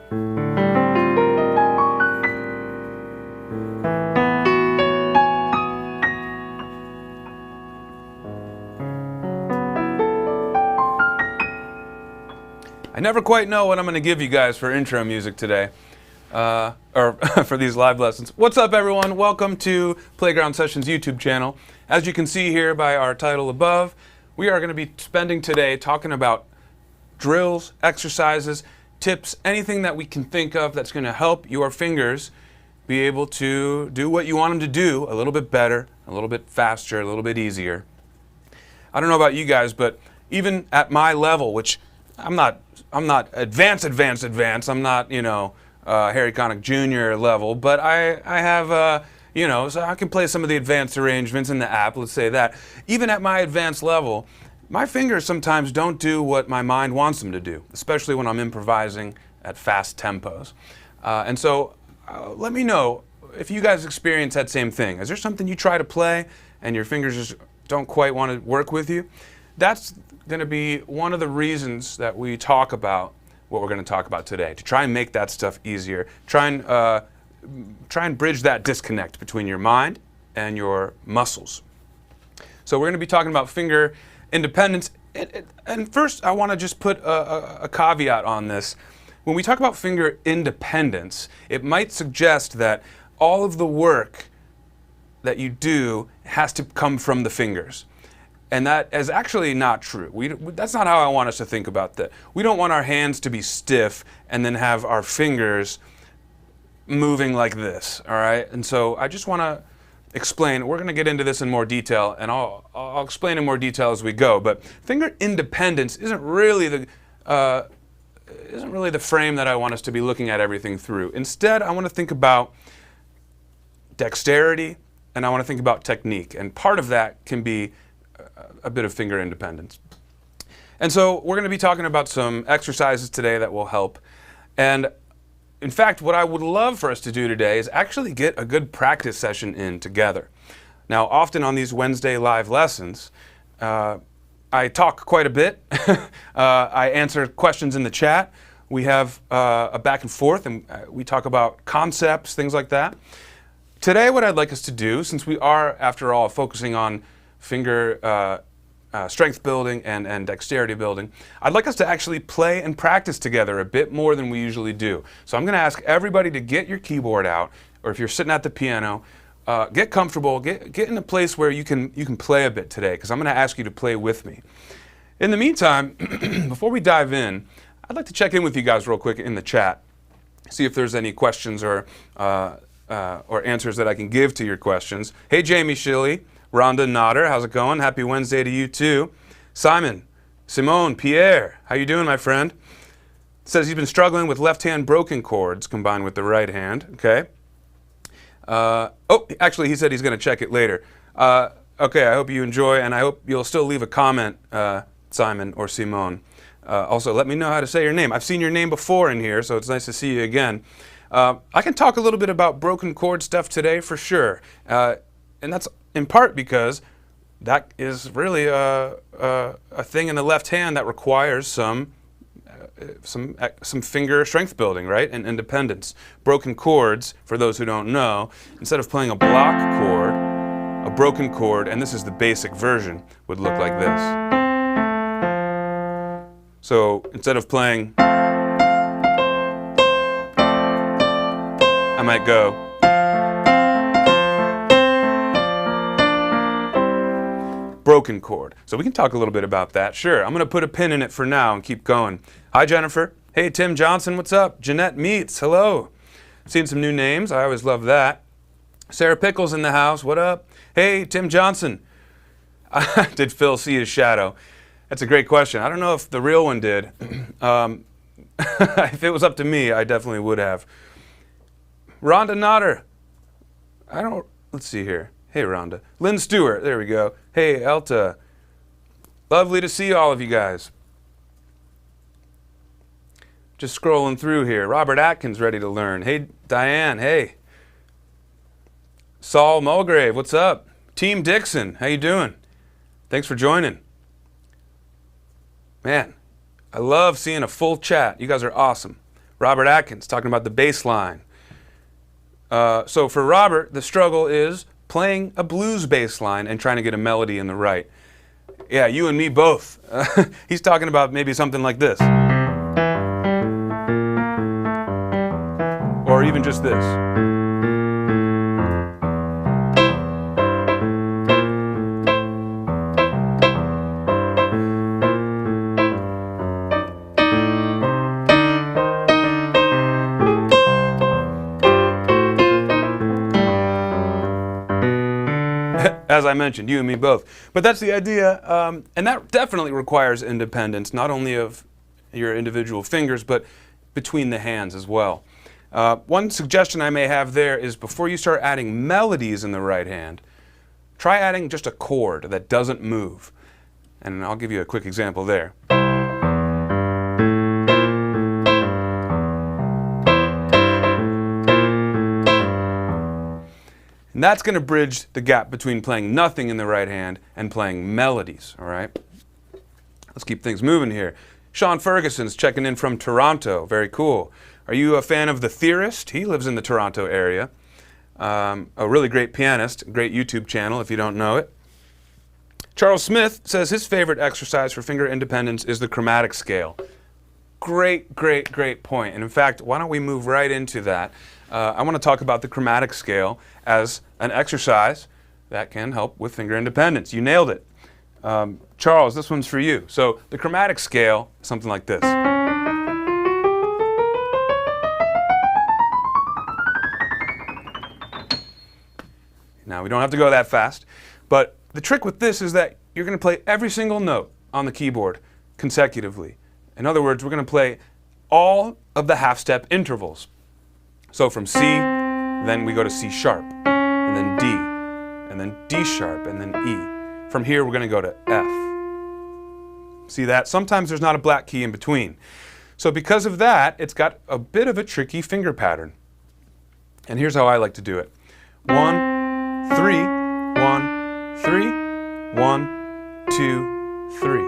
I never quite know what I'm going to give you guys for intro music today, or for these live lessons. What's up, everyone? Welcome to Playground Sessions YouTube channel. As you can see here by our title above, we are going to be spending today talking about drills, exercises, tips, anything that we can think of that's going to help your fingers be able to do what you want them to do a little bit better, a little bit faster, a little bit easier. I don't know about you guys, but even at my level, which I'm not advanced. I'm not, Harry Connick Jr. level, but I have, so I can play some of the advanced arrangements in the app, let's say that. Even at my advanced level, my fingers sometimes don't do what my mind wants them to do, especially when I'm improvising at fast tempos. And so let me know if you guys experience that same thing. Is there something you try to play and your fingers just don't quite want to work with you? That's going to be one of the reasons that we talk about what we're going to talk about today, to try and make that stuff easier, try and bridge that disconnect between your mind and your muscles. So we're going to be talking about finger independence. And first, I want to just put a caveat on this. When we talk about finger independence, it might suggest that all of the work that you do has to come from the fingers. And that is actually not true. That's not how I want us to think about that. We don't want our hands to be stiff and then have our fingers moving like this, all right? And so I just want to explain. We're going to get into this in more detail, and I'll explain in more detail as we go. But finger independence isn't really the frame that I want us to be looking at everything through. Instead, I want to think about dexterity, and I want to think about technique. And part of that can be a bit of finger independence. And so we're going to be talking about some exercises today that will help. And in fact, what I would love for us to do today is actually get a good practice session in together. Now, often on these Wednesday live lessons, I talk quite a bit. I answer questions in the chat. We have a back and forth, and we talk about concepts, things like that. Today, what I'd like us to do, since we are, after all, focusing on finger strength building and dexterity building, I'd like us to actually play and practice together a bit more than we usually do. So I'm going to ask everybody to get your keyboard out, or if you're sitting at the piano, get comfortable, get in a place where you can play a bit today, because I'm going to ask you to play with me. In the meantime, before we dive in, I'd like to check in with you guys real quick in the chat, see if there's any questions or answers that I can give to your questions. Hey, Jamie Shilley. Rhonda Nodder, how's it going? Happy Wednesday to you too. Simon, Simone, Pierre, how you doing, my friend? Says he's been struggling with left-hand broken chords combined with the right hand. Okay. Actually, he said he's going to check it later. Okay, I hope you enjoy, and I hope you'll still leave a comment, Simon or Simone. Also, let me know how to say your name. I've seen your name before in here, so it's nice to see you again. I can talk a little bit about broken chord stuff today for sure, and that's in part because that is really a thing in the left hand that requires some finger strength building, right, and independence. Broken chords, for those who don't know, instead of playing a block chord, a broken chord, and this is the basic version, would look like this. So instead of playing, I might go. Broken chord. So we can talk a little bit about that. Sure, I'm going to put a pin in it for now and keep going. Hi, Jennifer. Hey, Tim Johnson, what's up? Jeanette Meets, hello. Seen some new names. I always love that. Sarah Pickles in the house. What up? Hey, Tim Johnson. Did Phil see his shadow? That's a great question. I don't know if the real one did. If it was up to me, I definitely would have. Rhonda Nodder. Let's see here. Hey, Rhonda. Lynn Stewart, there we go. Hey, Elta. Lovely to see all of you guys. Just scrolling through here. Robert Atkins ready to learn. Hey, Diane, hey. Saul Mulgrave, what's up? Team Dixon, how you doing? Thanks for joining. Man, I love seeing a full chat. You guys are awesome. Robert Atkins talking about the bass line. So for Robert, the struggle is playing a blues bass line and trying to get a melody in the right. Yeah, you and me both. He's talking about maybe something like this. Or even just this. As I mentioned, you and me both. But that's the idea, and that definitely requires independence, not only of your individual fingers, but between the hands as well. One suggestion I may have there is before you start adding melodies in the right hand, try adding just a chord that doesn't move. And I'll give you a quick example there. And that's going to bridge the gap between playing nothing in the right hand and playing melodies, all right? Let's keep things moving here. Sean Ferguson's checking in from Toronto. Very cool. Are you a fan of The Theorist? He lives in the Toronto area. A really great pianist, great YouTube channel if you don't know it. Charles Smith says his favorite exercise for finger independence is the chromatic scale. Great, great, great point. And in fact, why don't we move right into that? I want to talk about the chromatic scale as an exercise that can help with finger independence. You nailed it. Charles, this one's for you. So the chromatic scale, something like this. Now, we don't have to go that fast, but the trick with this is that you're going to play every single note on the keyboard consecutively. In other words, we're going to play all of the half-step intervals. So from C, then we go to C sharp, and then D, and then D sharp, and then E. From here, we're going to go to F. See that? Sometimes there's not a black key in between. So because of that, it's got a bit of a tricky finger pattern. And here's how I like to do it. 1, 3, 1, 3, 1, 2, 3.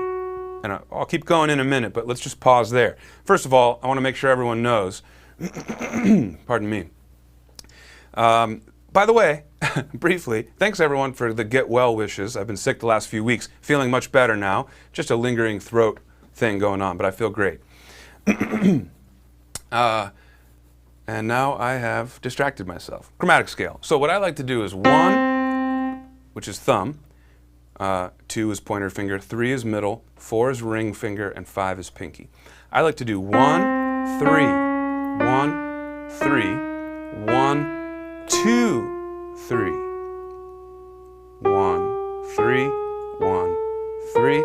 And I'll keep going in a minute, but let's just pause there. First of all, I want to make sure everyone knows. Pardon me. By the way, briefly, thanks everyone for the get well wishes. I've been sick the last few weeks, feeling much better now. Just a lingering throat thing going on, but I feel great. And now I have distracted myself. Chromatic scale. So what I like to do is 1, which is thumb, 2 is pointer finger, 3 is middle, 4 is ring finger, and 5 is pinky. I like to do 1, 3, 1, 3, 1, 2, 3, 1, 3, 1, 3,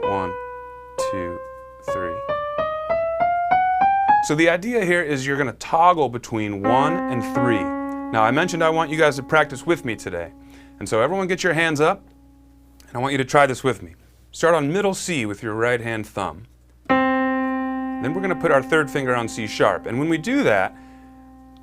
1, 2, 3. So the idea here is you're going to toggle between 1 and 3. Now I mentioned I want you guys to practice with me today. And so everyone get your hands up, and I want you to try this with me. Start on middle C with your right hand thumb. Then we're going to put our third finger on C sharp. And when we do that,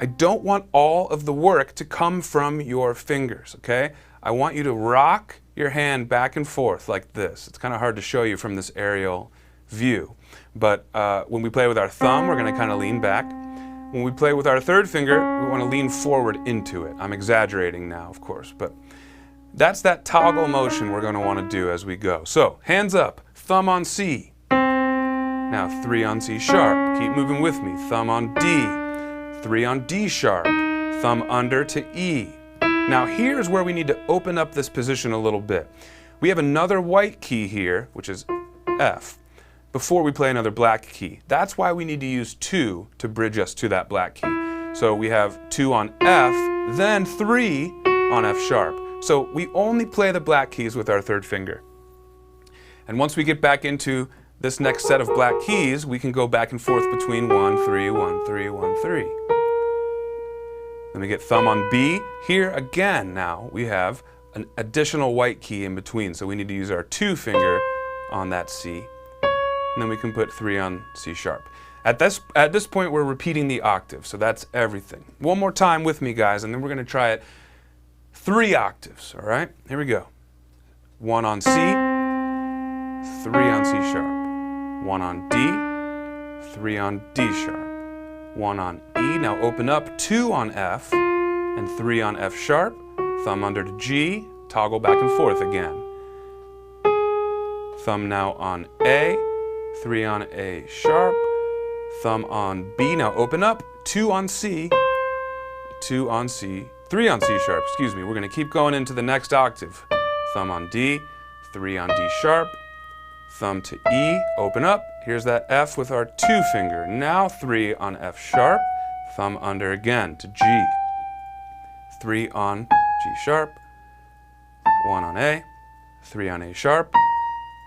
I don't want all of the work to come from your fingers, okay? I want you to rock your hand back and forth like this. It's kind of hard to show you from this aerial view. But when we play with our thumb, we're going to kind of lean back. When we play with our third finger, we want to lean forward into it. I'm exaggerating now, of course, but that's that toggle motion we're going to want to do as we go. So, hands up, thumb on C. Now 3 on C sharp. Keep moving with me. Thumb on D. 3 on D sharp. Thumb under to E. Now here's where we need to open up this position a little bit. We have another white key here, which is F, before we play another black key. That's why we need to use 2 to bridge us to that black key. So we have 2 on F, then 3 on F sharp. So we only play the black keys with our third finger. And once we get back into this next set of black keys, we can go back and forth between 1, 3, 1, 3, 1, 3. Then we get thumb on B. Here again now we have an additional white key in between, so we need to use our 2 finger on that C. And then we can put 3 on C sharp. At this point we're repeating the octave, so that's everything. One more time with me, guys, and then we're going to try it 3 octaves, all right? Here we go. 1 on C, 3 on C sharp. 1 on D, 3 on D sharp. 1 on E. Now open up, 2 on F, and 3 on F sharp. Thumb under to G, toggle back and forth again. Thumb now on A, 3 on A sharp, thumb on B. Now open up, 2 on C, 2 on C, 3 on C sharp, excuse me. We're going to keep going into the next octave. Thumb on D, 3 on D sharp, thumb to E, open up. Here's that F with our 2 finger. Now 3 on F sharp, thumb under again to G. 3 on G sharp, 1 on A, 3 on A sharp,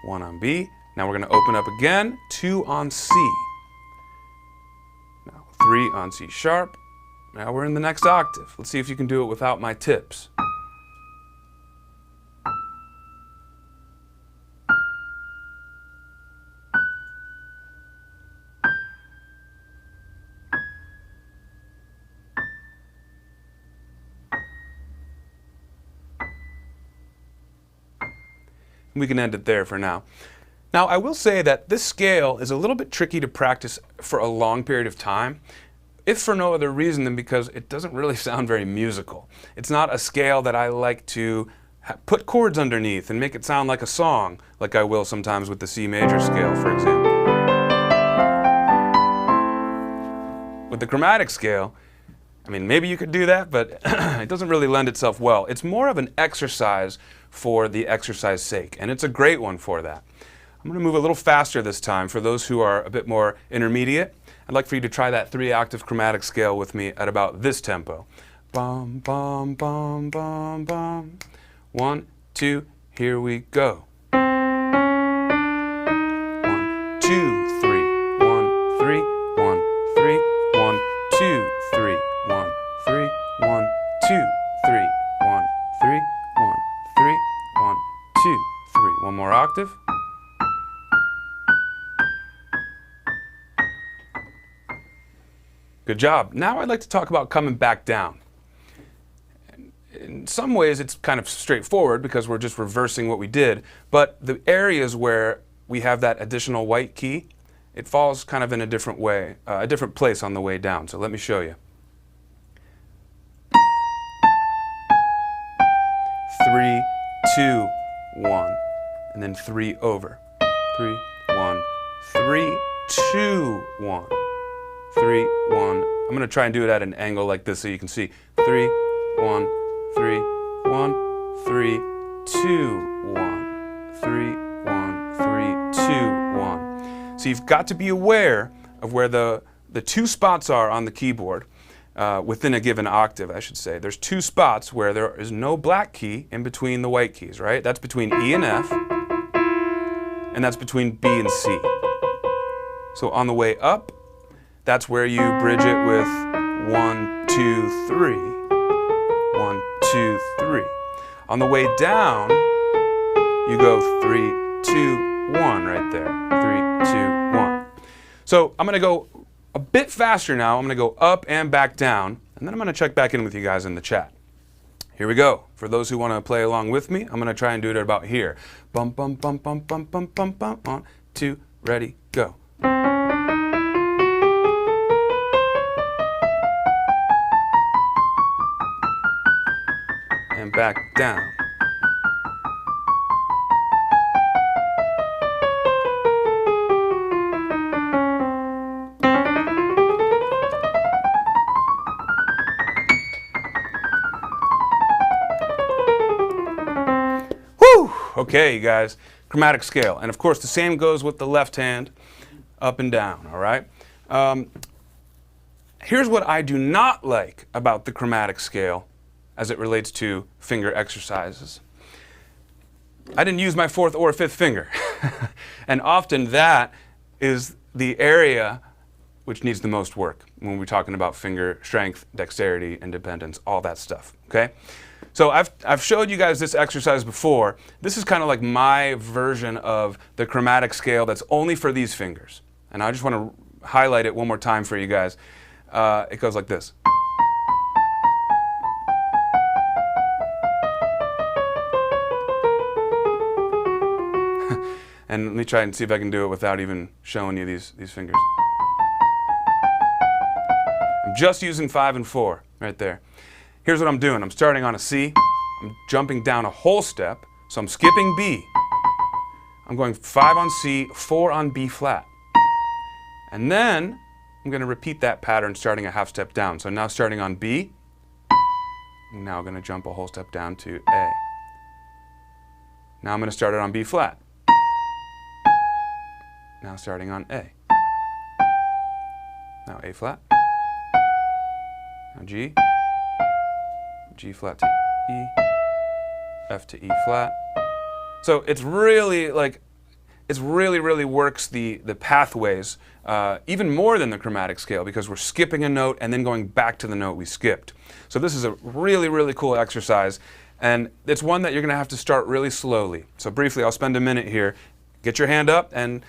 1 on B. Now we're going to open up again, 2 on C. Now 3 on C sharp. Now we're in the next octave. Let's see if you can do it without my tips. We can end it there for now. Now, I will say that this scale is a little bit tricky to practice for a long period of time, if for no other reason than because it doesn't really sound very musical. It's not a scale that I like to put chords underneath and make it sound like a song, like I will sometimes with the C major scale, for example. With the chromatic scale, I mean, maybe you could do that, but it doesn't really lend itself well. It's more of an exercise for the exercise sake, and it's a great one for that. I'm going to move a little faster this time for those who are a bit more intermediate. I'd like for you to try that 3-octave chromatic scale with me at about this tempo. Bum, bum, bum, bum, bum. 1, 2, here we go. 1, 2, 3, 1, 3, 1, 3, 1, 2, 3, 1, 3, 1, 2, 3, 1, 3, 1, 3, 1, 2, 3. One more octave. Good job. Now I'd like to talk about coming back down. In some ways it's kind of straightforward because we're just reversing what we did, but the areas where we have that additional white key, it falls kind of in a different way, a different place on the way down. So let me show you. 3, 2, 1, and then 3 over. 3, 1, 3, 2, 1. 3, 1. I'm going to try and do it at an angle like this so you can see. 3, 1, 3, 1, 3, 2, 1. 3, 1, 3, 2, 1. So you've got to be aware of where the 2 spots are on the keyboard, within a given octave, I should say. There's 2 spots where there is no black key in between the white keys, right? That's between E and F, and that's between B and C. So on the way up, that's where you bridge it with 1, 2, 3. 1, 2, 3. On the way down, you go 3, 2, 1 right there. 3, 2, 1. So I'm going to go a bit faster now. I'm going to go up and back down, and then I'm going to check back in with you guys in the chat. Here we go. For those who want to play along with me, I'm going to try and do it about here. Bum, bum, bum, bum, bum, bum, bum, bum. 1, 2, ready, go. And back down. Whew! Okay, you guys, chromatic scale. And of course, the same goes with the left hand, up and down, all right? Here's what I do not like about the chromatic scale as it relates to finger exercises. I didn't use my 4th or 5th finger. And often that is the area which needs the most work when we're talking about finger strength, dexterity, independence, all that stuff, okay? So I've showed you guys this exercise before. This is kind of like my version of the chromatic scale that's only for these fingers. And I just want to highlight it one more time for you guys. It goes like this. And let me try and see if I can do it without even showing you these fingers. just using 5 and 4 right there. Here's what I'm doing. I'm starting on a C. I'm jumping down a whole step. So I'm skipping B. I'm going 5 on C, 4 on B flat. And then I'm going to repeat that pattern starting a half step down. So now starting on B, I'm now going to jump a whole step down to A. Now I'm going to start it on B flat. Now starting on A. Now A flat. Now G. G flat to E. F to E flat. So it's really like, it really works the pathways even more than the chromatic scale, because we're skipping a note and then going back to the note we skipped. So this is a really cool exercise, and it's one that you're going to have to start really slowly. So briefly, I'll spend a minute here. Get your hand up, and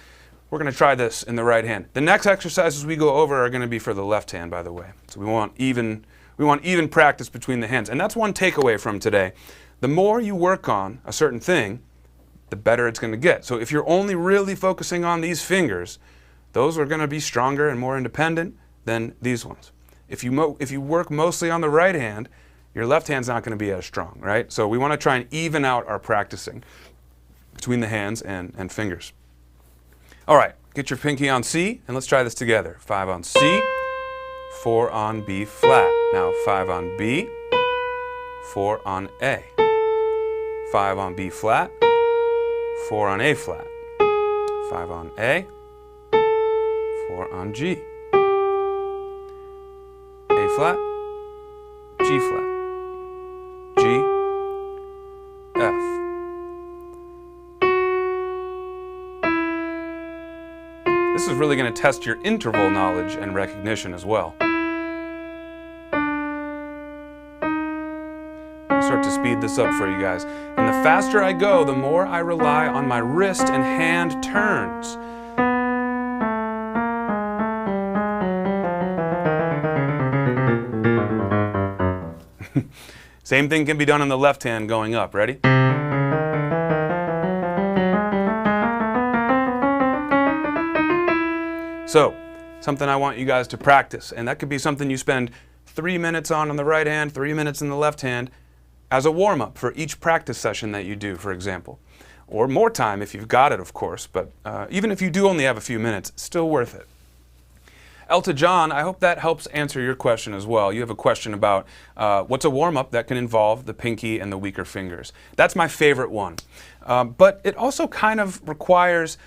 we're going to try this in the right hand. The next exercises we go over are going to be for the left hand, by the way. So we want even practice between the hands. And that's one takeaway from today. The more you work on a certain thing, the better it's going to get. So if you're only really focusing on these fingers, those are going to be stronger and more independent than these ones. If you work mostly on the right hand, your left hand's not going to be as strong, right? So we want to try and even out our practicing between the hands and fingers. All right, get your pinky on C, and let's try this together. 5 on C, 4 on B flat. Now 5 on B, 4 on A. 5 on B flat, 4 on A flat. 5 on A, 4 on G. A flat, G flat, G, F. This is really going to test your interval knowledge and recognition as well. I'll start to speed this up for you guys. And the faster I go, the more I rely on my wrist and hand turns. Same thing can be done on the left hand going up. Ready? So, something I want you guys to practice, and that could be something you spend 3 minutes on the right hand, 3 minutes in the left hand, as a warm-up for each practice session that you do, for example. Or more time if you've got it, of course, but even if you do only have a few minutes, it's still worth it. Elta John, I hope that helps answer your question as well. You have a question about what's a warm-up that can involve the pinky and the weaker fingers. That's my favorite one. But it also kind of requires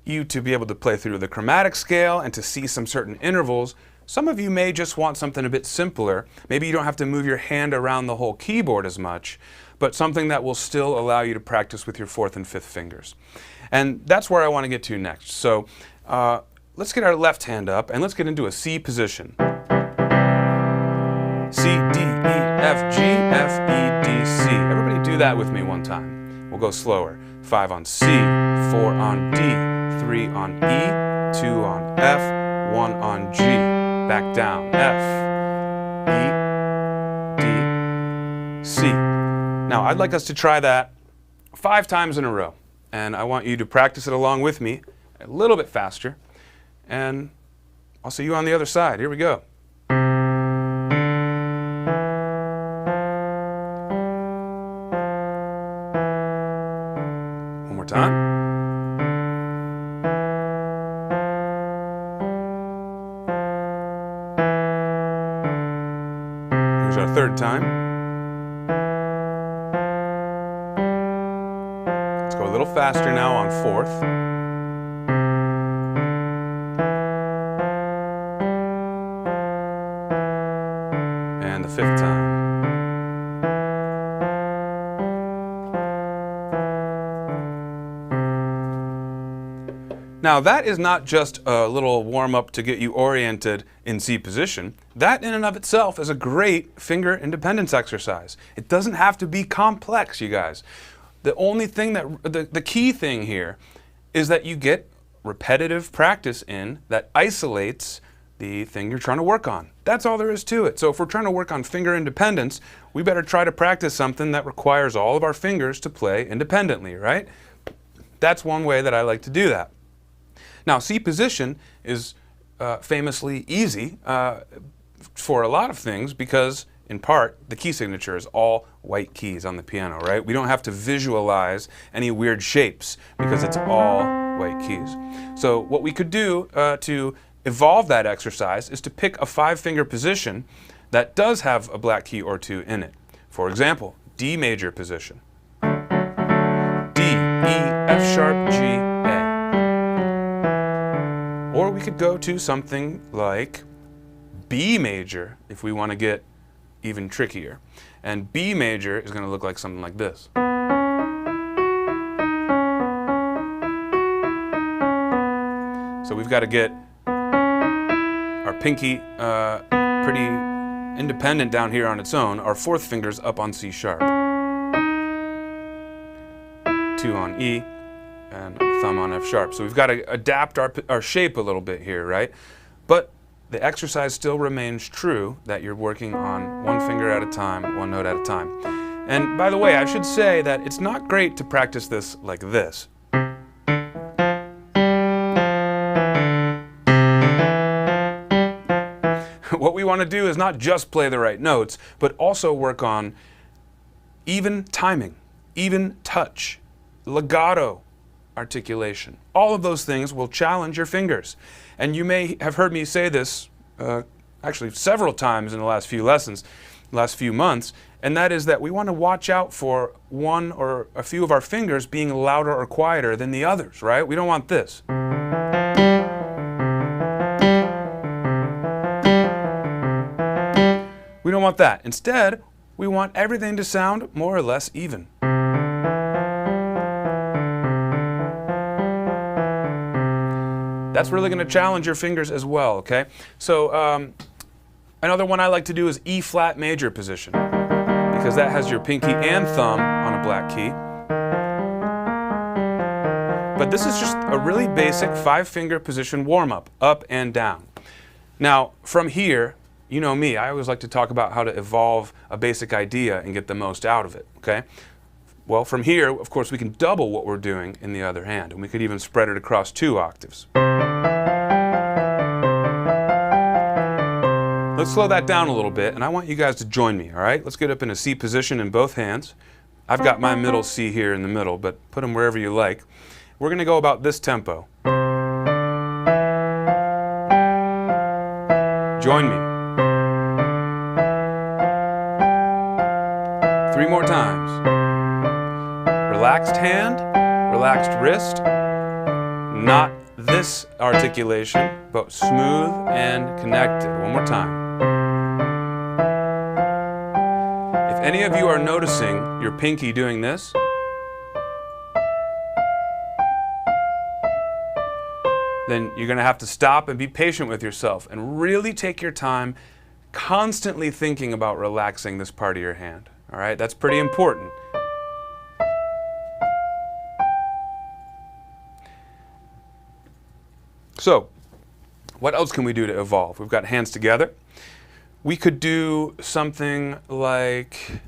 you to be able to play through the chromatic scale and to see some certain intervals. Some of you may just want something a bit simpler. Maybe you don't have to move your hand around the whole keyboard as much, but something that will still allow you to practice with your 4th and 5th fingers. And that's where I want to get to next. So let's get our left hand up and let's get into a C position. C, D, E, F, G, F, E, D, C. Everybody do that with me one time. We'll go slower. 5 on C, 4 on D, 3 on E, 2 on F, 1 on G. Back down. F, E, D, C. Now I'd like us to try that 5 times in a row. And I want you to practice it along with me a little bit faster. And I'll see you on the other side. Here we go. One more time. Here's our 3rd time. Let's go a little faster now on 4th. And the 5th time. Now that is not just a little warm-up to get you oriented in C position. That in and of itself is a great finger independence exercise. It doesn't have to be complex, you guys. The only thing the key thing here is that you get repetitive practice in that isolates the thing you're trying to work on. That's all there is to it. So if we're trying to work on finger independence, we better try to practice something that requires all of our fingers to play independently, right? That's one way that I like to do that. Now, C position is famously easy, for a lot of things because, in part, the key signature is all white keys on the piano, right? We don't have to visualize any weird shapes because it's all white keys. So what we could do to evolve that exercise is to pick a 5-finger position that does have a black key or two in it. For example, D major position. D, E, F sharp, G, A. Or we could go to something like B major if we want to get even trickier. And B major is going to look like something like this. So we've got to get our pinky pretty independent down here on its own. Our 4th finger's up on C sharp. 2 on E, and thumb on F sharp. So we've got to adapt our shape a little bit here, right? But the exercise still remains true that you're working on 1 finger at a time, 1 note at a time. And by the way, I should say that it's not great to practice this like this. What we want to do is not just play the right notes, but also work on even timing, even touch, legato articulation. All of those things will challenge your fingers. And you may have heard me say this actually several times in the last few lessons, last few months, and that is that we want to watch out for one or a few of our fingers being louder or quieter than the others, right? We don't want this. We don't want that. Instead, we want everything to sound more or less even. That's really going to challenge your fingers as well, okay? So another one I like to do is E flat major position, because that has your pinky and thumb on a black key. But this is just a really basic 5-finger position warm-up, up and down. Now, from here, you know me, I always like to talk about how to evolve a basic idea and get the most out of it, okay? Well, from here, of course, we can double what we're doing in the other hand, and we could even spread it across 2 octaves. Let's slow that down a little bit, and I want you guys to join me, all right? Let's get up in a C position in both hands. I've got my middle C here in the middle, but put them wherever you like. We're going to go about this tempo. Join me. 3 more times. Relaxed hand, relaxed wrist. Not this articulation, but smooth and connected. One more time. If any of you are noticing your pinky doing this, then you're going to have to stop and be patient with yourself and really take your time constantly thinking about relaxing this part of your hand. All right, that's pretty important. So, what else can we do to evolve? We've got hands together. We could do something like,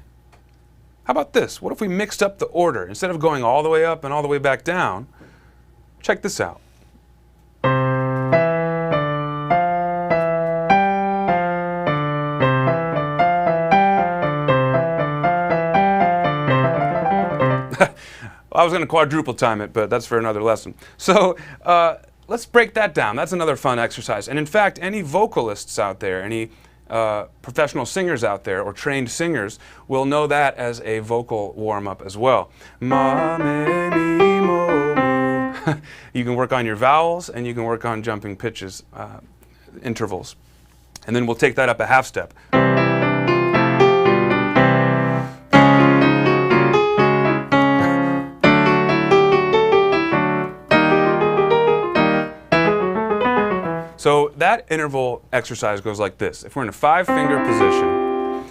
how about this? What if we mixed up the order? Instead of going all the way up and all the way back down, check this out. I was going to quadruple time it, but that's for another lesson. So let's break that down. That's another fun exercise. And in fact, any vocalists out there, any professional singers out there, or trained singers, will know that as a vocal warm-up as well. Ma, me, mi, mo, mu. You can work on your vowels, and you can work on jumping pitches, intervals. And then we'll take that up a half step. So that interval exercise goes like this. If we're in a 5-finger position,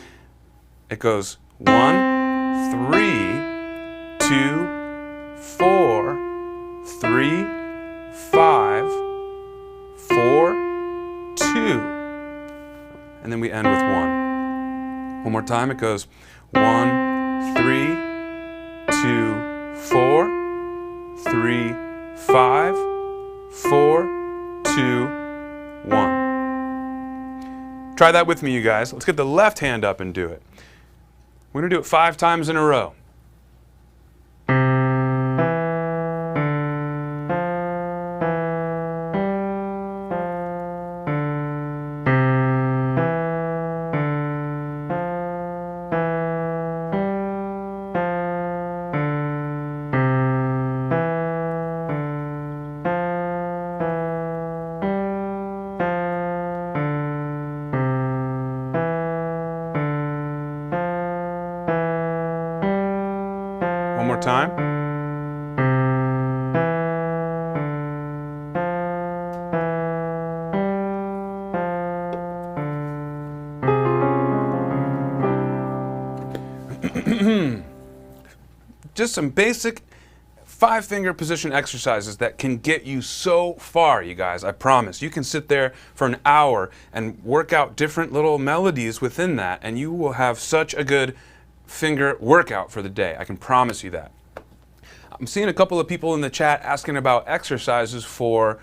it goes 1, 3, 2, 4, 3, 5, 4, 2. And then we end with 1. One more time, it goes 1, 3, 2, 4, 3, 5, 4, 2, 1. Try that with me, you guys. Let's get the left hand up and do it. We're going to do it 5 times in a row. One more time. Just some basic 5-finger position exercises that can get you so far, you guys, I promise. You can sit there for an hour and work out different little melodies within that, and you will have such a good finger workout for the day. I can promise you that. I'm seeing a couple of people in the chat asking about exercises for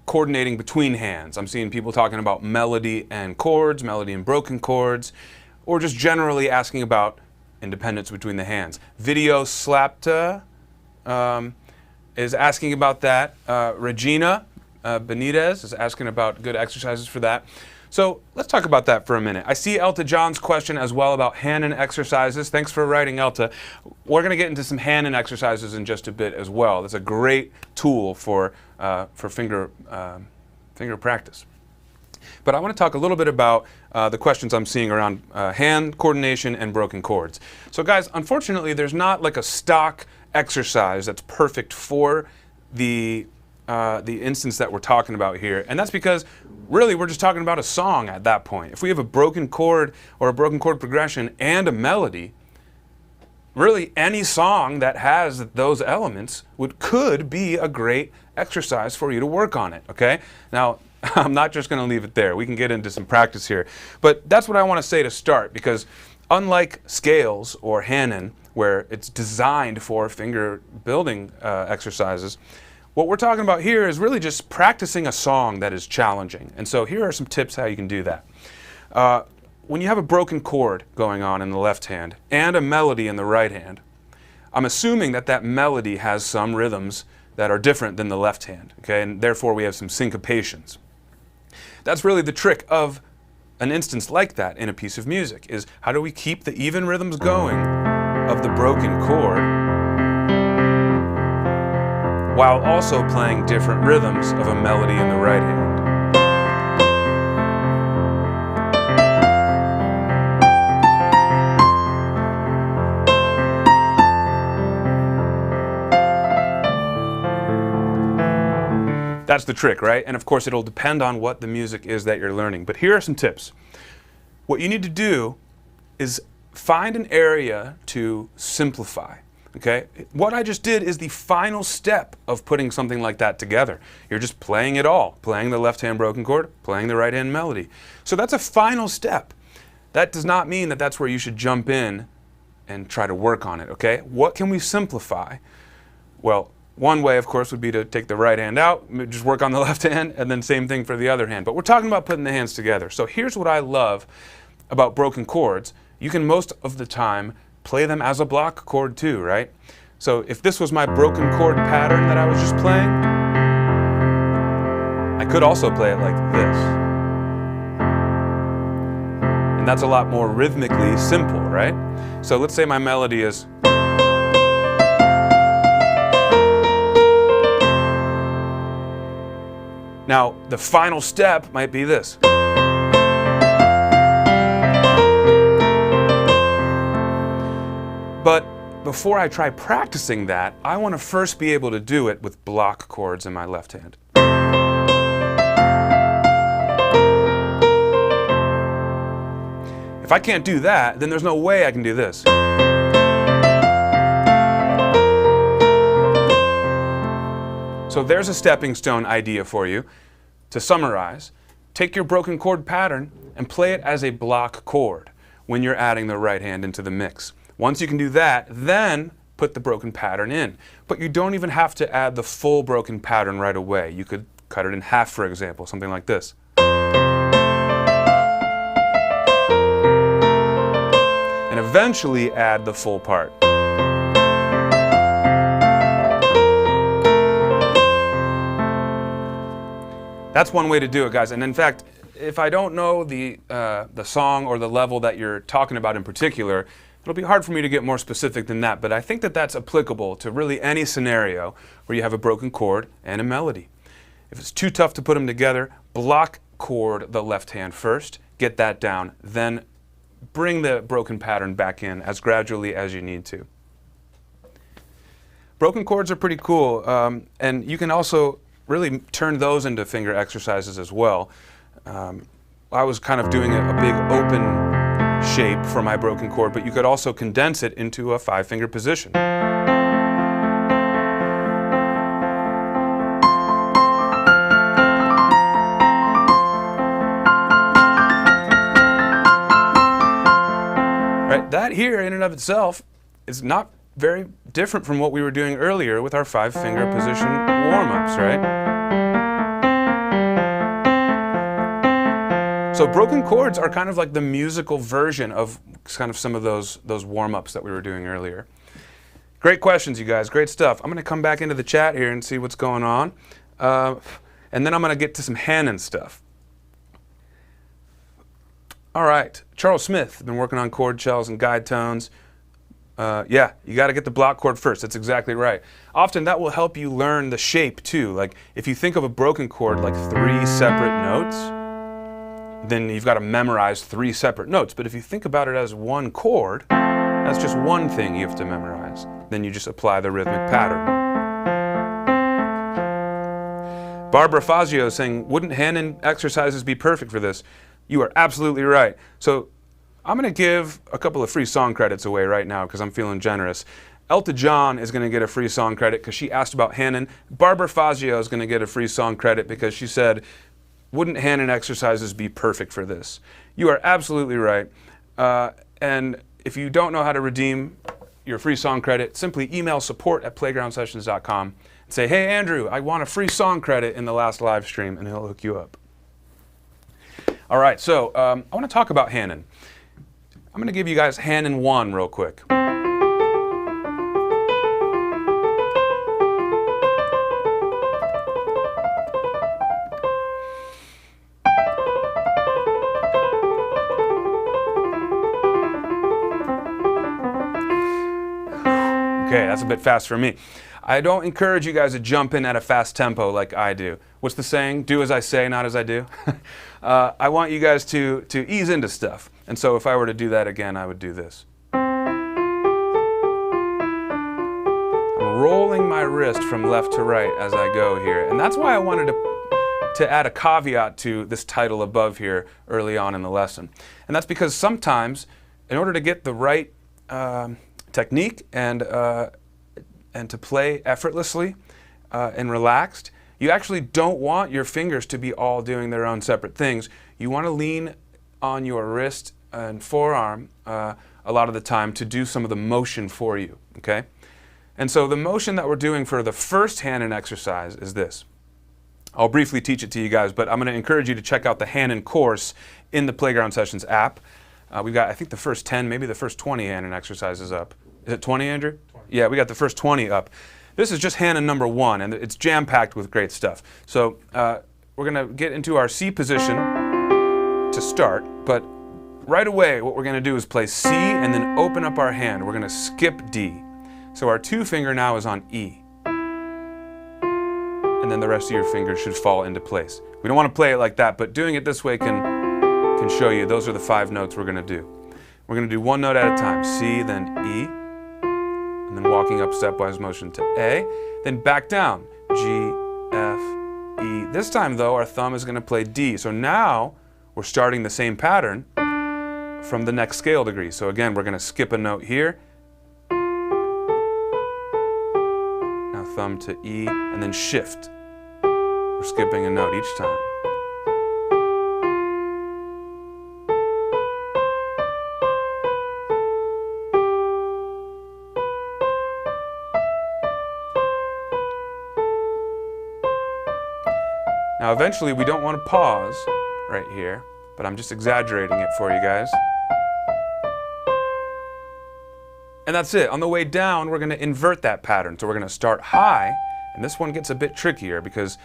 coordinating between hands. I'm seeing people talking about melody and chords, melody and broken chords, or just generally asking about independence between the hands. Video Slapta is asking about that. Regina Benitez is asking about good exercises for that. So let's talk about that for a minute. I see Elta John's question as well about Hanon exercises. Thanks for writing, Elta. We're going to get into some Hanon exercises in just a bit as well. That's a great tool for finger practice. But I want to talk a little bit about the questions I'm seeing around hand coordination and broken chords. So guys, unfortunately, there's not like a stock exercise that's perfect for the instance that we're talking about here. And that's because really we're just talking about a song at that point. If we have a broken chord or a broken chord progression and a melody, really any song that has those elements could be a great exercise for you to work on it, okay? Now, I'm not just going to leave it there. We can get into some practice here. But that's what I want to say to start, because unlike scales or Hanon, where it's designed for finger building exercises, what we're talking about here is really just practicing a song that is challenging. And so here are some tips how you can do that. When you have a broken chord going on in the left hand and a melody in the right hand, I'm assuming that that melody has some rhythms that are different than the left hand, okay? And therefore we have some syncopations. That's really the trick of an instance like that in a piece of music, is how do we keep the even rhythms going of the broken chord while also playing different rhythms of a melody in the right hand. That's the trick, right? And of course it'll depend on what the music is that you're learning. But here are some tips. What you need to do is find an area to simplify. Okay? What I just did is the final step of putting something like that together. You're just playing it all. Playing the left hand broken chord, playing the right hand melody. So that's a final step. That does not mean that that's where you should jump in and try to work on it, okay? What can we simplify? Well, one way, of course, would be to take the right hand out, just work on the left hand, and then same thing for the other hand. But we're talking about putting the hands together. So here's what I love about broken chords. You can most of the time play them as a block chord too, right? So if this was my broken chord pattern that I was just playing, I could also play it like this. And that's a lot more rhythmically simple, right? So let's say my melody is now, the final step might be this. But before I try practicing that, I want to first be able to do it with block chords in my left hand. If I can't do that, then there's no way I can do this. So there's a stepping stone idea for you. To summarize, take your broken chord pattern and play it as a block chord when you're adding the right hand into the mix. Once you can do that, then put the broken pattern in. But you don't even have to add the full broken pattern right away. You could cut it in half, for example, something like this. eventually add the full part. That's one way to do it, guys. And in fact, if I don't know the song or the level that you're talking about in particular, it'll be hard for me to get more specific than that. But I think that that's applicable to really any scenario where you have a broken chord and a melody. If it's too tough to put them together, block chord the left hand first, get that down, then bring the broken pattern back in as gradually as you need to. Broken chords are pretty cool, and you can also really turn those into finger exercises as well. I was kind of doing a big open shape for my broken chord, but you could also condense it into a 5-finger position. Right, that here in and of itself is not very different from what we were doing earlier with our 5-finger position warm-ups, right? So broken chords are kind of like the musical version of kind of some of those warm-ups that we were doing earlier. Great questions, you guys. Great stuff. I'm going to come back into the chat here and see what's going on. And then I'm going to get to some Hanon stuff. All right. Charles Smith, been working on chord shells and guide tones. Yeah, you got to get the block chord first. That's exactly right. Often that will help you learn the shape too. Like if you think of a broken chord like 3 separate notes, then you've got to memorize 3 separate notes. But if you think about it as one chord, that's just one thing you have to memorize. Then you just apply the rhythmic pattern. Barbara Fazio is saying, wouldn't Hanon exercises be perfect for this? You are absolutely right. So I'm going to give a couple of free song credits away right now because I'm feeling generous. Elta John is going to get a free song credit because she asked about Hanon. Barbara Fazio is going to get a free song credit because she said, wouldn't Hanon exercises be perfect for this? You are absolutely right. And if you don't know how to redeem your free song credit, simply email support@playgroundsessions.com and say, hey Andrew, I want a free song credit in the last live stream, and he'll hook you up. All right, so I want to talk about Hanon. I'm going to give you guys Hanon 1 real quick. Okay, that's a bit fast for me. I don't encourage you guys to jump in at a fast tempo like I do. What's the saying? Do as I say, not as I do. I want you guys to ease into stuff. And so if I were to do that again, I would do this. I'm rolling my wrist from left to right as I go here. And that's why I wanted to add a caveat to this title above here early on in the lesson. And that's because sometimes, in order to get the right technique and to play effortlessly and relaxed, you actually don't want your fingers to be all doing their own separate things. You want to lean on your wrist and forearm a lot of the time to do some of the motion for you, okay? And so the motion that we're doing for the first Hanon exercise is this. I'll briefly teach it to you guys, but I'm going to encourage you to check out the Hanon course in the Playground Sessions app. We've got, I think, the first 10, maybe the first 20 Hanon exercises up. Is it 20, Andrew? 20. Yeah, we got the first 20 up. This is just Hanon number 1, and it's jam-packed with great stuff. So we're going to get into our C position to start, but right away what we're going to do is play C and then open up our hand. We're going to skip D. So our 2 finger now is on E. And then the rest of your fingers should fall into place. We don't want to play it like that, but doing it this way can show you those are the 5 notes we're going to do. We're going to do 1 note at a time. C, then E, and then walking up stepwise motion to A, then back down. G, F, E. This time though, our thumb is going to play D. So now we're starting the same pattern from the next scale degree. So again, we're going to skip a note here. Now thumb to E, and then shift. We're skipping a note each time. Now eventually we don't want to pause right here, but I'm just exaggerating it for you guys. And that's it. On the way down, we're going to invert that pattern. So we're going to start high, and this one gets a bit trickier because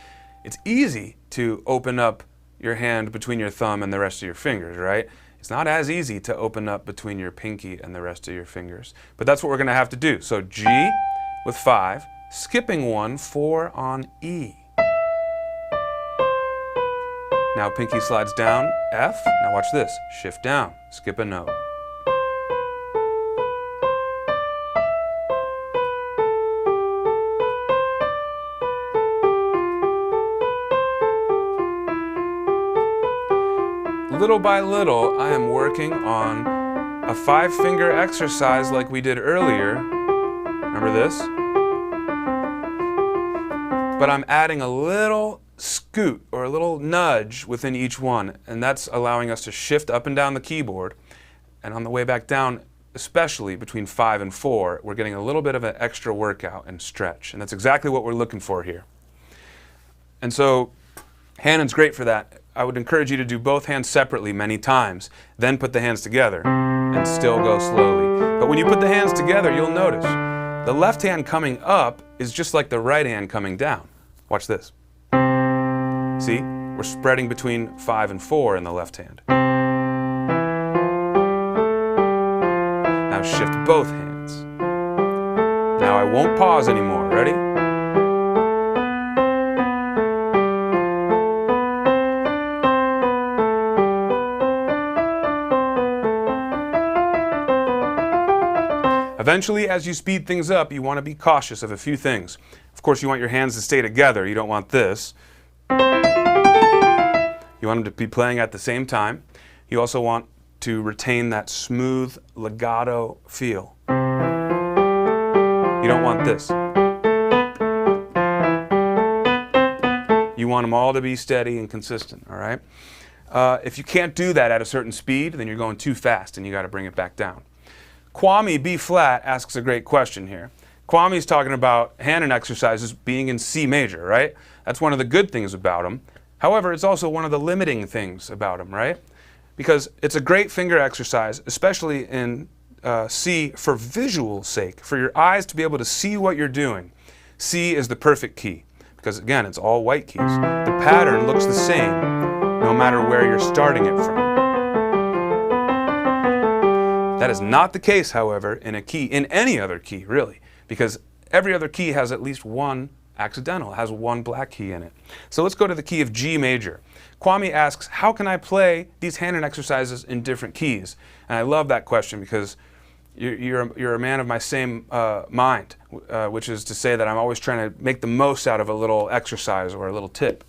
it's easy to open up your hand between your thumb and the rest of your fingers, right? It's not as easy to open up between your pinky and the rest of your fingers. But that's what we're going to have to do. So G with 5, skipping 1, 4 on E. Now pinky slides down, F. Now watch this. Shift down, skip a note. Little by little, I am working on a 5-finger exercise like we did earlier. Remember this? But I'm adding a little scoot or a little nudge within each one, and that's allowing us to shift up and down the keyboard. And on the way back down, especially between 5 and 4, we're getting a little bit of an extra workout and stretch, and that's exactly what we're looking for here. And so Hanon's great for that. I would encourage you to do both hands separately many times, then put the hands together and still go slowly. But when you put the hands together, you'll notice the left hand coming up is just like the right hand coming down. Watch this. See? We're spreading between 5 and 4 in the left hand. Now shift both hands. Now I won't pause anymore. Ready? Eventually, as you speed things up, you want to be cautious of a few things. Of course, you want your hands to stay together. You don't want this. You want them to be playing at the same time. You also want to retain that smooth legato feel. You don't want this. You want them all to be steady and consistent, all right? If you can't do that at a certain speed, then you're going too fast and you got to bring it back down. Kwame B flat asks a great question here. Kwame's talking about Hanon exercises being in C major, right? That's one of the good things about them. However, it's also one of the limiting things about them, right? Because it's a great finger exercise, especially in C for visual sake, for your eyes to be able to see what you're doing. C is the perfect key because, again, it's all white keys. The pattern looks the same no matter where you're starting it from. That is not the case, however, in a key, in any other key, really, because every other key has at least one accidental, has one black key in it. So let's go to the key of G major. Kwame asks, how can I play these Hanon exercises in different keys? And I love that question because you're a man of my same mind, which is to say that I'm always trying to make the most out of a little exercise or a little tip.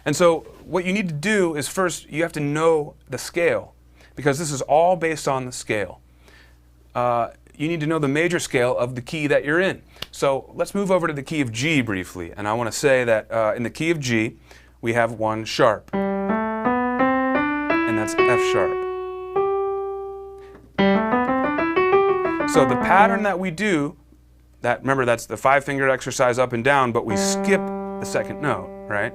And so what you need to do is first you have to know the scale, because this is all based on the scale. You need to know the major scale of the key that you're in. So let's move over to the key of G briefly. And I want to say that in the key of G, we have one sharp. And that's F sharp. So the pattern that we do, remember that's the 5-finger exercise up and down, but we skip the second note, right?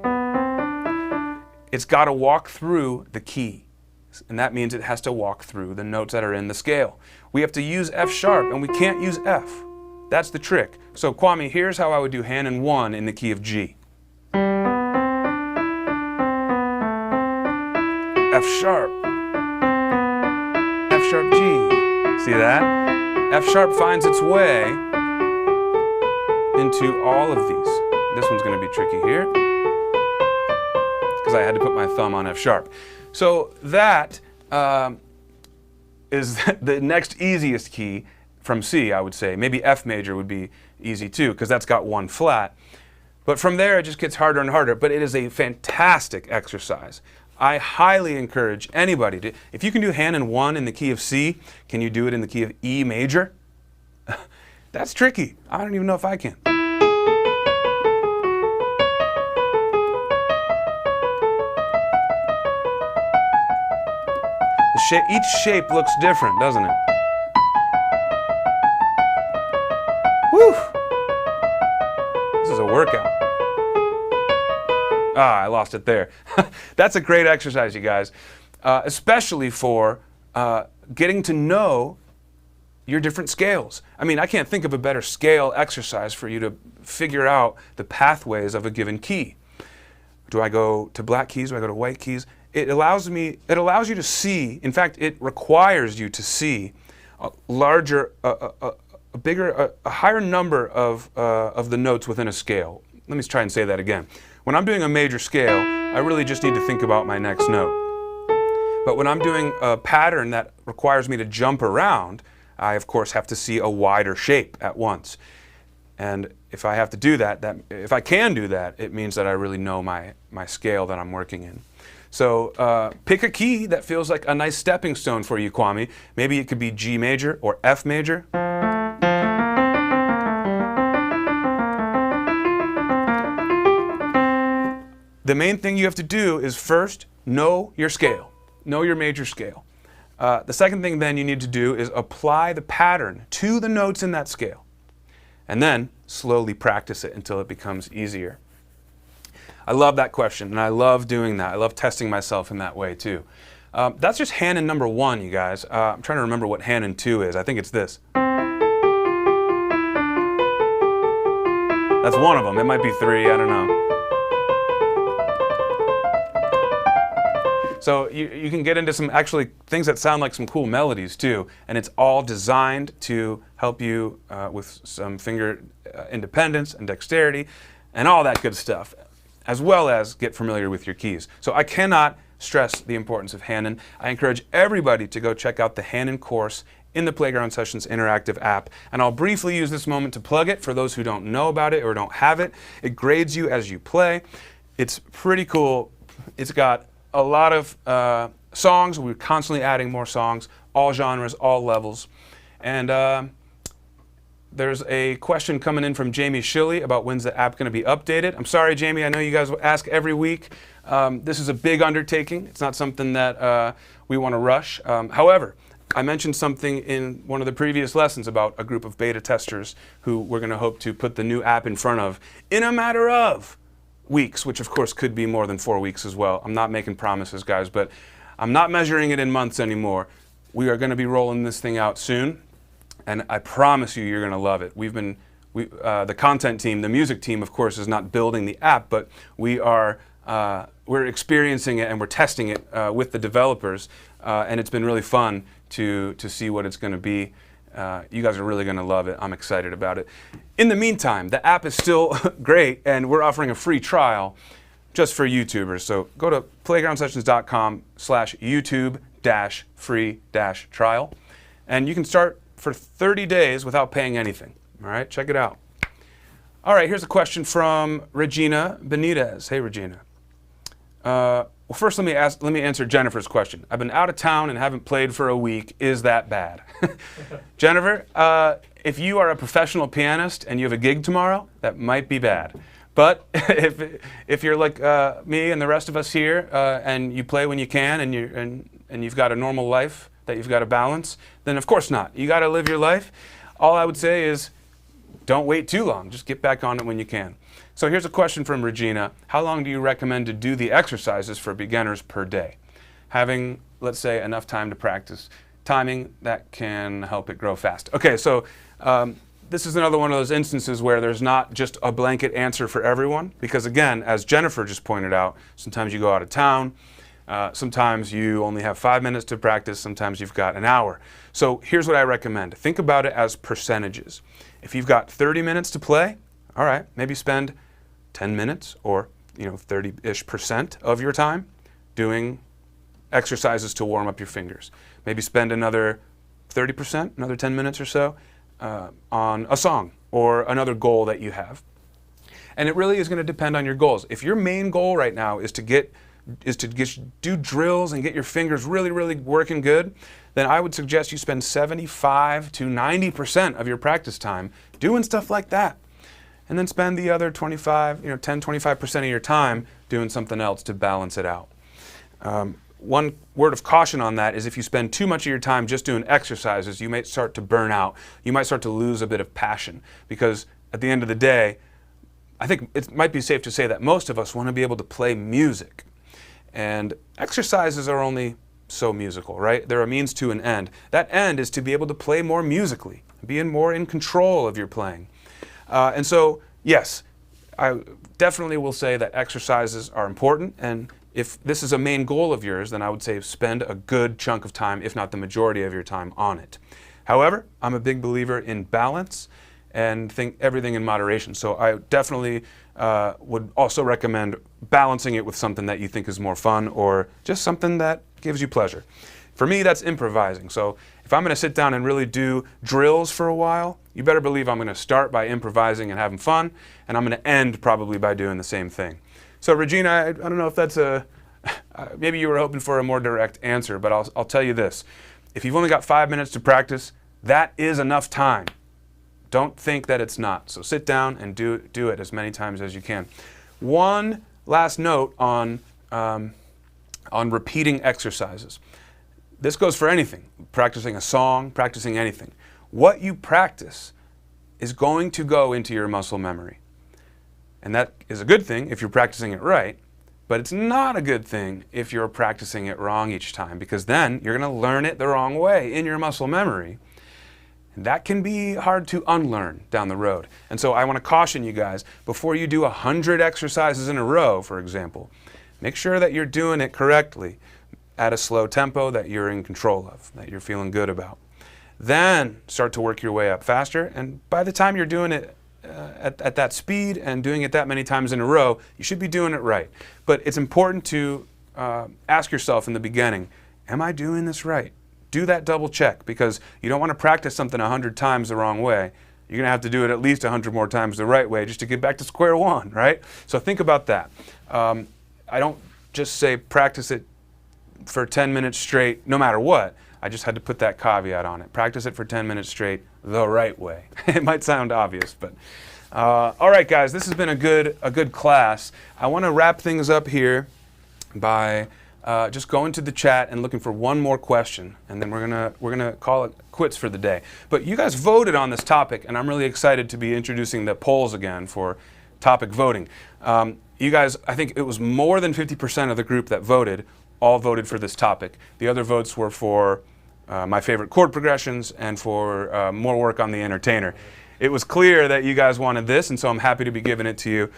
It's got to walk through the key. And that means it has to walk through the notes that are in the scale. We have to use F sharp, and we can't use F. That's the trick. So Kwame, here's how I would do Hanon 1 in the key of G. F sharp. F sharp G. See that? F sharp finds its way into all of these. This one's going to be tricky here because I had to put my thumb on F sharp. So that is the next easiest key from C, I would say. Maybe F major would be easy too, because that's got one flat. But from there, it just gets harder and harder. But it is a fantastic exercise. I highly encourage anybody to, if you can do Hanon 1 in the key of C, can you do it in the key of E major? That's tricky. I don't even know if I can. Each shape looks different, doesn't it? Woo! This is a workout. Ah, I lost it there. That's a great exercise, you guys, especially for getting to know your different scales. I mean, I can't think of a better scale exercise for you to figure out the pathways of a given key. Do I go to black keys? Do I go to white keys? It allows you to see, in fact, it requires you to see a larger, a higher number of the notes within a scale. Let me try and say that again. When I'm doing a major scale, I really just need to think about my next note. But when I'm doing a pattern that requires me to jump around, I of course have to see a wider shape at once. And if I have to do that, if I can do that, it means that I really know my scale that I'm working in. So pick a key that feels like a nice stepping stone for you, Kwame. Maybe it could be G major or F major. The main thing you have to do is first know your scale, know your major scale. The second thing then you need to do is apply the pattern to the notes in that scale, and then slowly practice it until it becomes easier. I love that question, and I love doing that. I love testing myself in that way too. That's just Hanon number 1, you guys. I'm trying to remember what Hanon 2 is. I think it's this. That's one of them. It might be 3, I don't know. So you can get into some actually things that sound like some cool melodies too, and it's all designed to help you with some finger independence and dexterity and all that good stuff, as well as get familiar with your keys. So I cannot stress the importance of Hanon. I encourage everybody to go check out the Hanon course in the Playground Sessions interactive app, and I'll briefly use this moment to plug it for those who don't know about it or don't have it. It grades you as you play. It's pretty cool. It's got a lot of songs. We're constantly adding more songs, all genres, all levels. And there's a question coming in from Jamie Shilley about when's the app going to be updated. I'm sorry, Jamie, I know you guys ask every week. This is a big undertaking. It's not something that we want to rush. However, I mentioned something in one of the previous lessons about a group of beta testers who we're going to hope to put the new app in front of in a matter of weeks, which of course could be more than 4 weeks as well. I'm not making promises, guys, but I'm not measuring it in months anymore. We are going to be rolling this thing out soon, and I promise you, you're going to love it. The content team, the music team, of course, is not building the app, but we're experiencing it and we're testing it with the developers, and it's been really fun to see what it's going to be. You guys are really going to love it. I'm excited about it. In the meantime, the app is still great, and we're offering a free trial just for YouTubers. So go to playgroundsessions.com/YouTube-free-trial, and you can start for 30 days without paying anything. All right, check it out. All right, here's a question from Regina Benitez. Hey, Regina. Well, first let me answer Jennifer's question. I've been out of town and haven't played for a week. Is that bad? Jennifer, if you are a professional pianist and you have a gig tomorrow, that might be bad. But if you're like me and the rest of us here, and you play when you can, and you've got a normal life that you've got to balance, then of course not. You got to live your life. All I would say is, don't wait too long. Just get back on it when you can. So here's a question from Regina. How long do you recommend to do the exercises for beginners per day? Having, let's say, enough time to practice. Timing, that can help it grow fast. Okay, so this is another one of those instances where there's not just a blanket answer for everyone, because again, as Jennifer just pointed out, sometimes you go out of town, sometimes you only have 5 minutes to practice, sometimes you've got an hour. So here's what I recommend. Think about it as percentages. If you've got 30 minutes to play, all right, maybe spend 10 minutes or 30-ish% of your time doing exercises to warm up your fingers. Maybe spend another 30%, another 10 minutes or so on a song or another goal that you have. And it really is going to depend on your goals. If your main goal right now is to do drills and get your fingers really, really working good, then I would suggest you spend 75 to 90% of your practice time doing stuff like that. And then spend the other 10-25% of your time doing something else to balance it out. One word of caution on that is if you spend too much of your time just doing exercises, you might start to burn out. You might start to lose a bit of passion, because at the end of the day, I think it might be safe to say that most of us want to be able to play music. And exercises are only so musical, right? They're a means to an end. That end is to be able to play more musically, be more in control of your playing. And so, yes, I definitely will say that exercises are important, and if this is a main goal of yours, then I would say spend a good chunk of time, if not the majority of your time, on it. However, I'm a big believer in balance and think everything in moderation. So I definitely would also recommend balancing it with something that you think is more fun or just something that gives you pleasure. For me, that's improvising. So if I'm going to sit down and really do drills for a while, you better believe I'm going to start by improvising and having fun, and I'm going to end probably by doing the same thing. So Regina, I don't know if that's maybe you were hoping for a more direct answer, but I'll tell you this. If you've only got 5 minutes to practice, that is enough time. Don't think that it's not. So sit down and do it as many times as you can. One last note on repeating exercises. This goes for anything, practicing a song, practicing anything. What you practice is going to go into your muscle memory. And that is a good thing if you're practicing it right, but it's not a good thing if you're practicing it wrong each time, because then you're going to learn it the wrong way in your muscle memory. And that can be hard to unlearn down the road. And so I want to caution you guys, before you do 100 exercises in a row, for example, make sure that you're doing it correctly at a slow tempo that you're in control of, that you're feeling good about. Then start to work your way up faster, and by the time you're doing it at that speed and doing it that many times in a row, you should be doing it right. But it's important to ask yourself in the beginning, am I doing this right? Do that double check, because you don't want to practice something 100 times the wrong way. You're going to have to do it at least 100 more times the right way just to get back to square one, right? So think about that. I don't just say practice it for 10 minutes straight no matter what. I just had to put that caveat on it. Practice it for 10 minutes straight the right way. It might sound obvious, but all right, guys, this has been a good class. I want to wrap things up here by just going to the chat and looking for one more question, and then we're gonna call it quits for the day. But you guys voted on this topic, and I'm really excited to be introducing the polls again for topic voting. You guys, I think it was more than 50% of the group that voted all voted for this topic. The other votes were for my favorite chord progressions and for more work on the entertainer. It was clear that you guys wanted this, and so I'm happy to be giving it to you.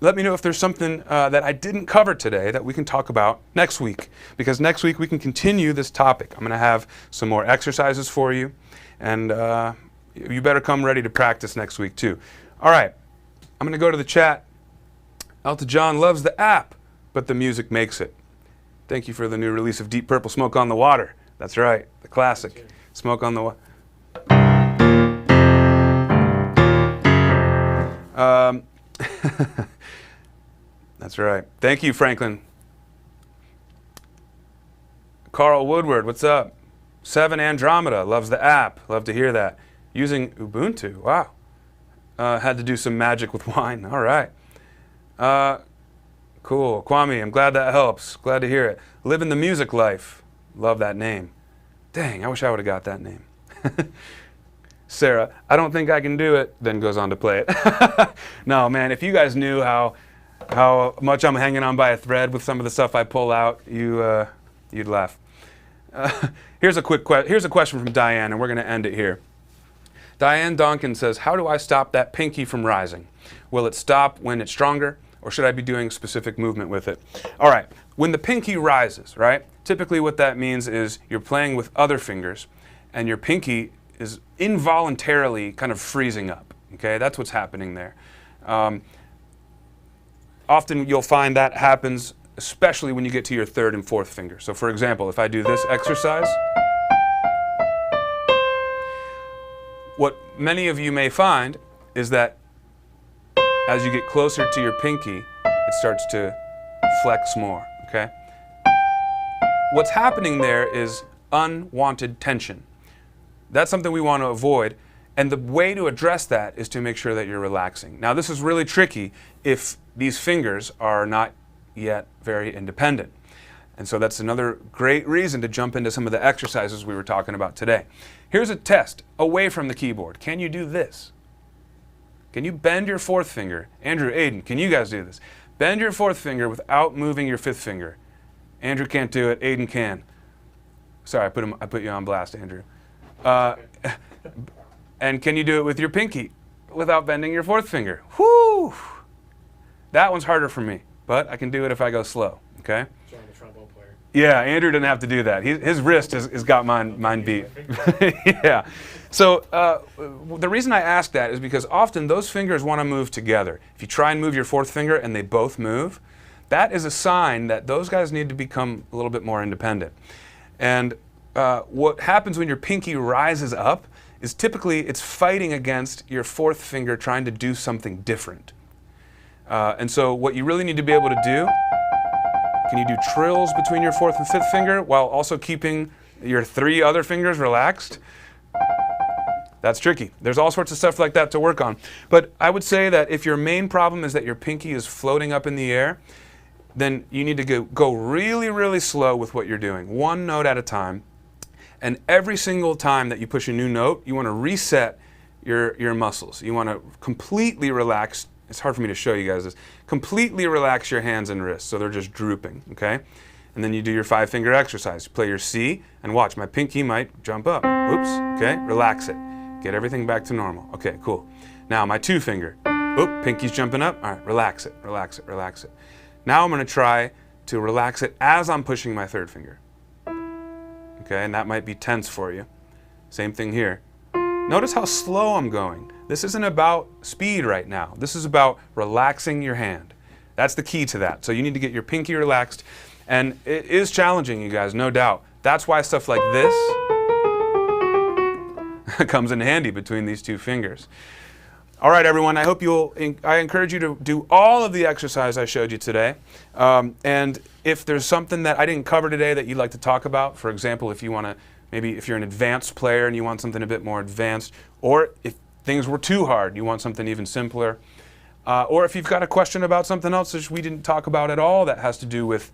Let me know if there's something that I didn't cover today that we can talk about next week, because next week we can continue this topic. I'm going to have some more exercises for you, and you better come ready to practice next week too. All right, I'm going to go to the chat. Elton John loves the app, but the music makes it. Thank you for the new release of Deep Purple, Smoke on the Water. That's right, the classic, Smoke on the Water. That's right. Thank you, Franklin. Carl Woodward, what's up? 7 Andromeda, loves the app. Love to hear that. Using Ubuntu, wow. Had to do some magic with wine, all right. Cool, Kwame, I'm glad that helps. Glad to hear it. Living the music life, love that name. Dang, I wish I would have got that name. Sarah, I don't think I can do it, then goes on to play it. No, man, if you guys knew how much I'm hanging on by a thread with some of the stuff I pull out, you'd laugh. Here's a question from Diane, and we're going to end it here. Diane Donkin says, how do I stop that pinky from rising? Will it stop when it's stronger, or should I be doing specific movement with it? All right, when the pinky rises, right, typically what that means is you're playing with other fingers, and your pinky is involuntarily kind of freezing up, okay? That's what's happening there. Often you'll find that happens, especially when you get to your 3rd and 4th finger. So for example, if I do this exercise, what many of you may find is that as you get closer to your pinky, it starts to flex more, okay? What's happening there is unwanted tension. That's something we want to avoid, and the way to address that is to make sure that you're relaxing. Now, this is really tricky if these fingers are not yet very independent. And so that's another great reason to jump into some of the exercises we were talking about today. Here's a test away from the keyboard. Can you do this? Can you bend your 4th finger? Andrew, Aiden, can you guys do this? Bend your 4th finger without moving your 5th finger. Andrew can't do it, Aiden can. Sorry, I put you on blast, Andrew. And can you do it with your pinky without bending your fourth finger? Whoo! That one's harder for me, but I can do it if I go slow, okay? Join the trombone player. Yeah, Andrew didn't have to do that. His wrist has got mine beat. Yeah. So the reason I ask that is because often those fingers want to move together. If you try and move your fourth finger and they both move, that is a sign that those guys need to become a little bit more independent. And what happens when your pinky rises up is typically it's fighting against your fourth finger trying to do something different. And so what you really need to be able to do, can you do trills between your fourth and fifth finger while also keeping your 3 other fingers relaxed? That's tricky. There's all sorts of stuff like that to work on. But I would say that if your main problem is that your pinky is floating up in the air, then you need to go really, really slow with what you're doing, 1 note at a time. And every single time that you push a new note, you want to reset your muscles. You want to completely relax. It's hard for me to show you guys this. Completely relax your hands and wrists so they're just drooping, okay? And then you do your 5-finger exercise. You play your C, and watch, my pinky might jump up. Oops, okay? Relax it. Get everything back to normal. Okay, cool. Now my 2-finger. Oop, pinky's jumping up. All right, relax it, relax it, relax it. Now I'm going to try to relax it as I'm pushing my 3rd finger. Okay, and that might be tense for you. Same thing here. Notice how slow I'm going. This isn't about speed right now. This is about relaxing your hand. That's the key to that. So you need to get your pinky relaxed. And it is challenging, you guys, no doubt. That's why stuff like this comes in handy between these 2 fingers. All right, everyone, I encourage you to do all of the exercise I showed you today. And if there's something that I didn't cover today that you'd like to talk about, for example, if you want to, maybe if you're an advanced player and you want something a bit more advanced, or if things were too hard, you want something even simpler, or if you've got a question about something else that we didn't talk about at all that has to do with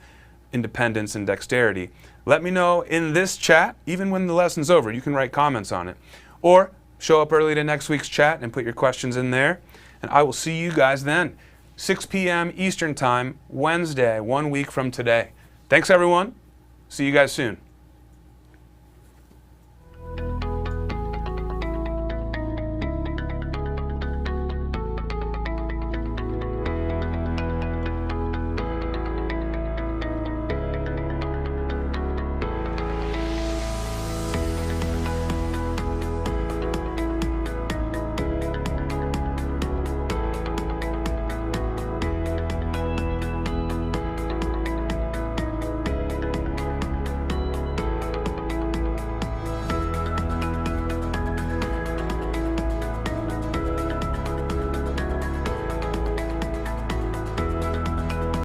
independence and dexterity, let me know in this chat. Even when the lesson's over, you can write comments on it. Or show up early to next week's chat and put your questions in there. And I will see you guys then. 6 p.m. Eastern Time, Wednesday, 1 week from today. Thanks, everyone. See you guys soon.